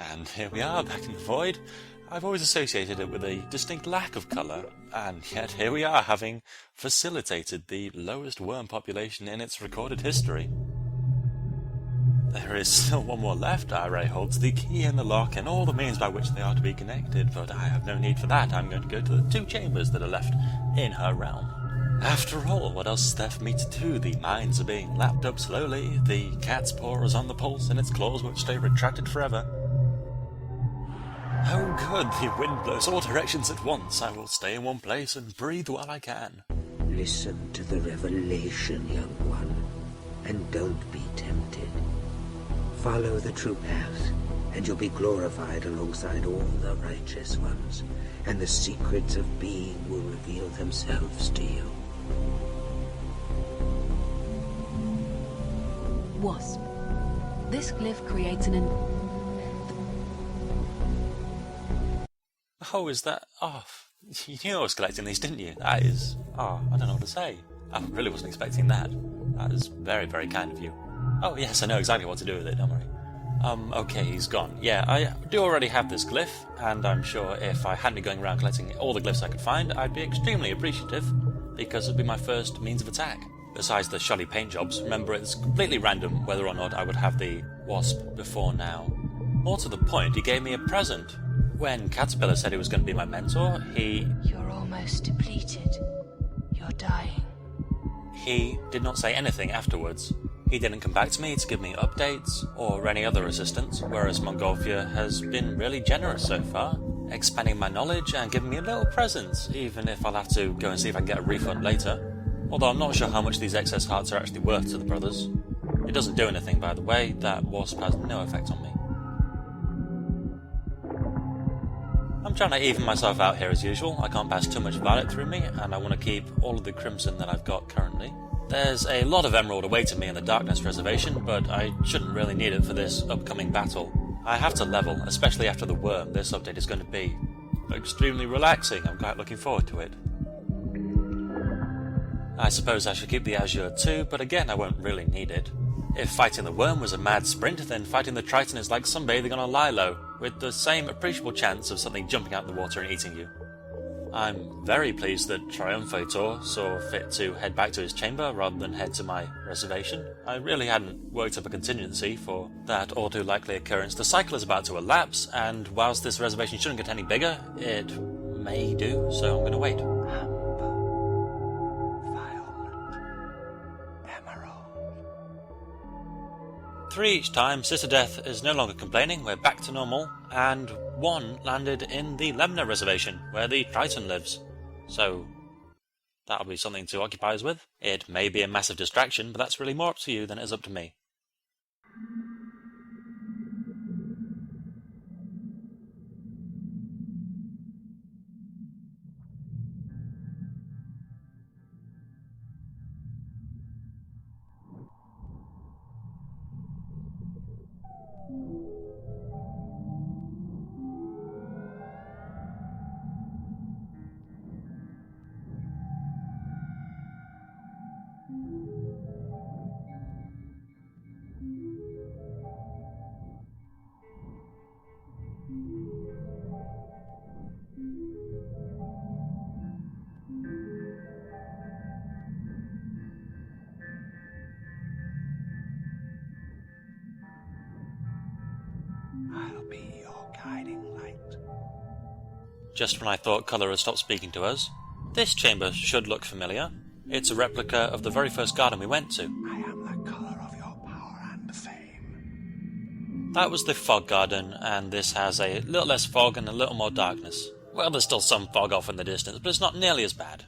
And here we are, back in the void. I've always associated it with a distinct lack of colour, and yet here we are, having facilitated the lowest worm population in its recorded history. There is still one more left. Iré holds the key in the lock and all the means by which they are to be connected, but I have no need for that. I'm going to go to the 2 chambers that are left in her realm. After all, what else is there for me to do? The mines are being lapped up slowly, the cat's paw is on the pulse, and its claws won't stay retracted forever. Oh good, the wind blows all directions at once. I will stay in one place and breathe while I can. Listen to the revelation, young one, and don't be tempted. Follow the true path, and you'll be glorified alongside all the righteous ones, and the secrets of being will reveal themselves to you. Wasp. This glyph creates an... Oh, is that... Oh, you knew I was collecting these, didn't you? That is... Oh, I don't know what to say. I really wasn't expecting that. That is very, very kind of you. Oh, yes, I know exactly what to do with it, don't worry. Okay, he's gone. Yeah, I do already have this glyph, and I'm sure if I hadn't been going around collecting all the glyphs I could find, I'd be extremely appreciative, because it'd be my first means of attack. Besides the shoddy paint jobs, remember it's completely random whether or not I would have the Wasp before now. More to the point, he gave me a present. When Caterpillar said he was going to be my mentor, You're almost depleted. You're dying. He did not say anything afterwards. He didn't come back to me to give me updates or any other assistance, whereas Mongolfia has been really generous so far, expanding my knowledge and giving me a little presents, even if I'll have to go and see if I can get a refund later. Although I'm not sure how much these excess hearts are actually worth to the brothers. It doesn't do anything, by the way. That Wasp has no effect on me. I'm trying to even myself out here as usual. I can't pass too much violet through me, and I want to keep all of the crimson that I've got currently. There's a lot of emerald awaiting me in the Darkness Reservation, but I shouldn't really need it for this upcoming battle. I have to level, especially after the worm. This update is going to be extremely relaxing. I'm quite looking forward to it. I suppose I should keep the Azure too, but again I won't really need it. If fighting the worm was a mad sprint, then fighting the Triton is like sunbathing on a lilo, with the same appreciable chance of something jumping out of the water and eating you. I'm very pleased that Triumphator saw fit to head back to his chamber rather than head to my reservation. I really hadn't worked up a contingency for that all too likely occurrence. The cycle is about to elapse, and whilst this reservation shouldn't get any bigger, it may do, so I'm going to wait. Three each time, Sister Death is no longer complaining, we're back to normal, and one landed in the Lemna Reservation, where the Triton lives. So, that'll be something to occupy us with. It may be a massive distraction, but that's really more up to you than it is up to me. I'll be your guiding light. Just when I thought colour had stopped speaking to us, this chamber should look familiar. It's a replica of the very first garden we went to. I am the colour of your power and fame. That was the fog garden, and this has a little less fog and a little more darkness. Well, there's still some fog off in the distance, but it's not nearly as bad.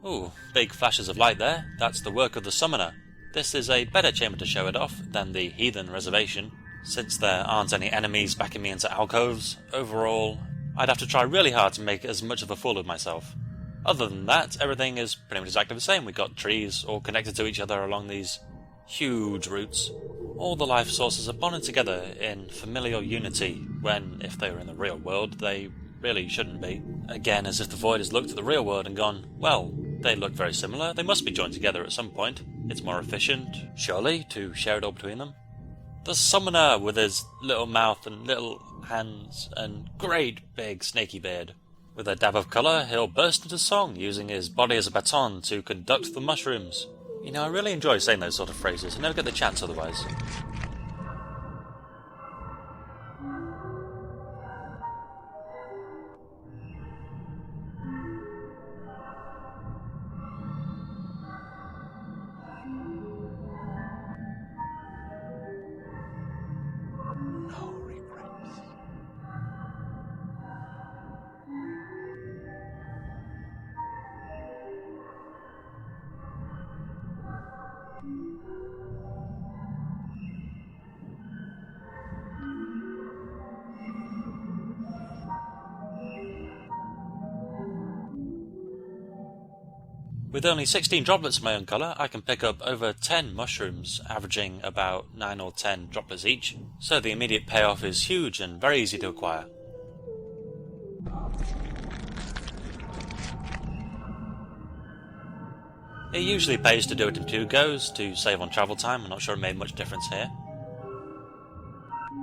Ooh, big flashes of light there. That's the work of the summoner. This is a better chamber to show it off than the Heathen Reservation. Since there aren't any enemies backing me into alcoves, overall, I'd have to try really hard to make as much of a fool of myself. Other than that, everything is pretty much exactly the same. We've got trees all connected to each other along these huge routes. All the life sources are bonded together in familial unity, when, if they were in the real world, they really shouldn't be. Again, as if the Void has looked at the real world and gone, well, they look very similar, they must be joined together at some point. It's more efficient, surely, to share it all between them. The summoner with his little mouth and little hands and great big snaky beard. With a dab of colour, he'll burst into song, using his body as a baton to conduct the mushrooms. You know, I really enjoy saying those sort of phrases. I never get the chance otherwise. No regrets. With only 16 droplets of my own colour, I can pick up over 10 mushrooms, averaging about 9 or 10 droplets each, so the immediate payoff is huge and very easy to acquire. It usually pays to do it in 2 goes, to save on travel time. I'm not sure it made much difference here.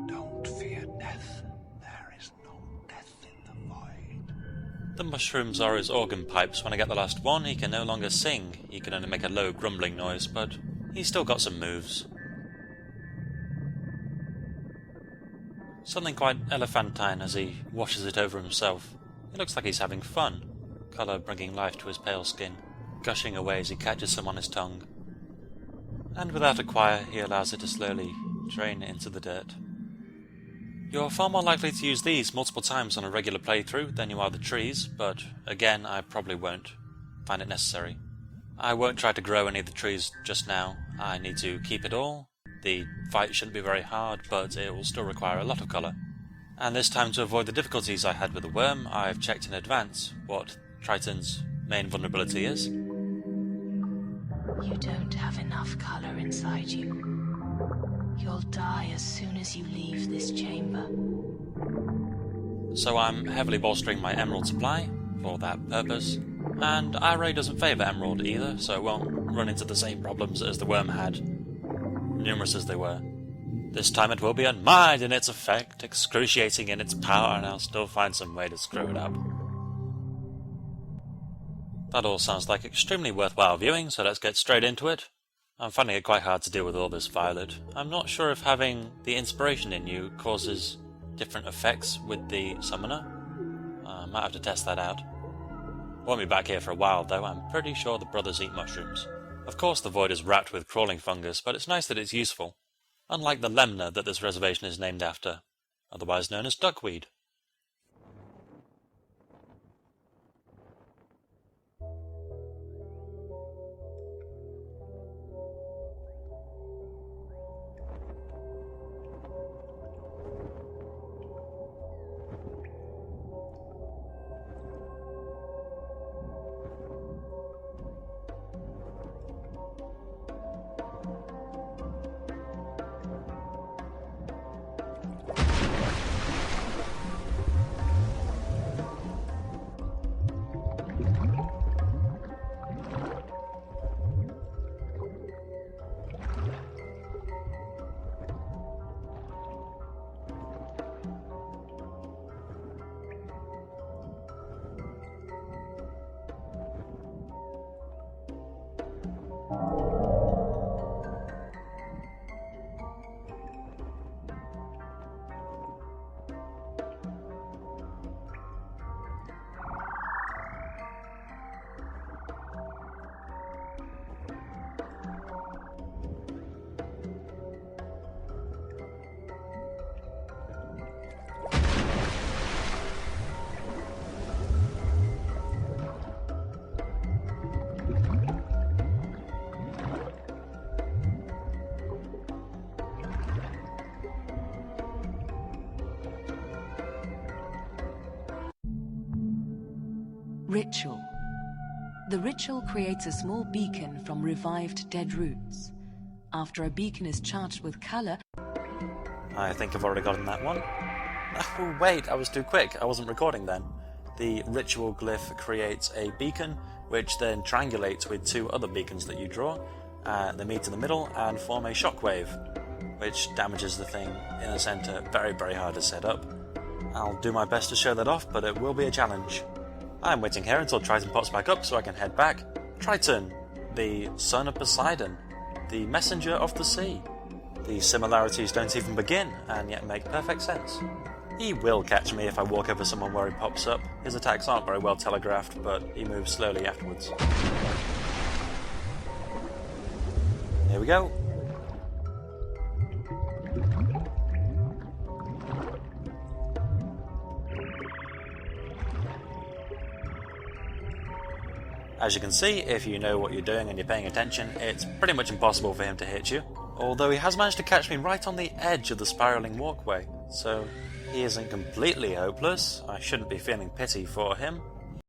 Don't fear death. There is no death in the void. The mushrooms are his organ pipes. When I get the last one, he can no longer sing. He can only make a low grumbling noise, but he's still got some moves. Something quite elephantine as he washes it over himself. He looks like he's having fun, colour bringing life to his pale skin, gushing away as he catches some on his tongue. And without a choir, he allows it to slowly drain into the dirt. You're far more likely to use these multiple times on a regular playthrough than you are the trees, but again, I probably won't find it necessary. I won't try to grow any of the trees just now. I need to keep it all. The fight shouldn't be very hard, but it will still require a lot of colour. And this time, to avoid the difficulties I had with the worm, I've checked in advance what Triton's main vulnerability is. You don't have enough color inside you. You'll die as soon as you leave this chamber. So I'm heavily bolstering my emerald supply for that purpose, and Iray doesn't favour emerald either, so it won't run into the same problems as the worm had, numerous as they were. This time it will be unmind in its effect, excruciating in its power, and I'll still find some way to screw it up. That all sounds like extremely worthwhile viewing, so let's get straight into it. I'm finding it quite hard to deal with all this violet. I'm not sure if having the inspiration in you causes different effects with the summoner. I might have to test that out. Won't be back here for a while though. I'm pretty sure the brothers eat mushrooms. Of course the void is wrapped with crawling fungus, but it's nice that it's useful. Unlike the lemna that this reservation is named after, otherwise known as duckweed. Ritual. The ritual creates a small beacon from revived dead roots. After a beacon is charged with color... I think I've already gotten that one. Oh wait, I was too quick. I wasn't recording then. The ritual glyph creates a beacon, which then triangulates with 2 other beacons that you draw. They meet in the middle and form a shockwave. which damages the thing in the centre, very, very hard to set up. I'll do my best to show that off, but it will be a challenge. I'm waiting here until Triton pops back up so I can head back. Triton, the son of Poseidon, the messenger of the sea. The similarities don't even begin, and yet make perfect sense. He will catch me if I walk over someone where he pops up. His attacks aren't very well telegraphed, but he moves slowly afterwards. Here we go. As you can see, if you know what you're doing and you're paying attention, it's pretty much impossible for him to hit you. Although he has managed to catch me right on the edge of the spiralling walkway, so he isn't completely hopeless. I shouldn't be feeling pity for him.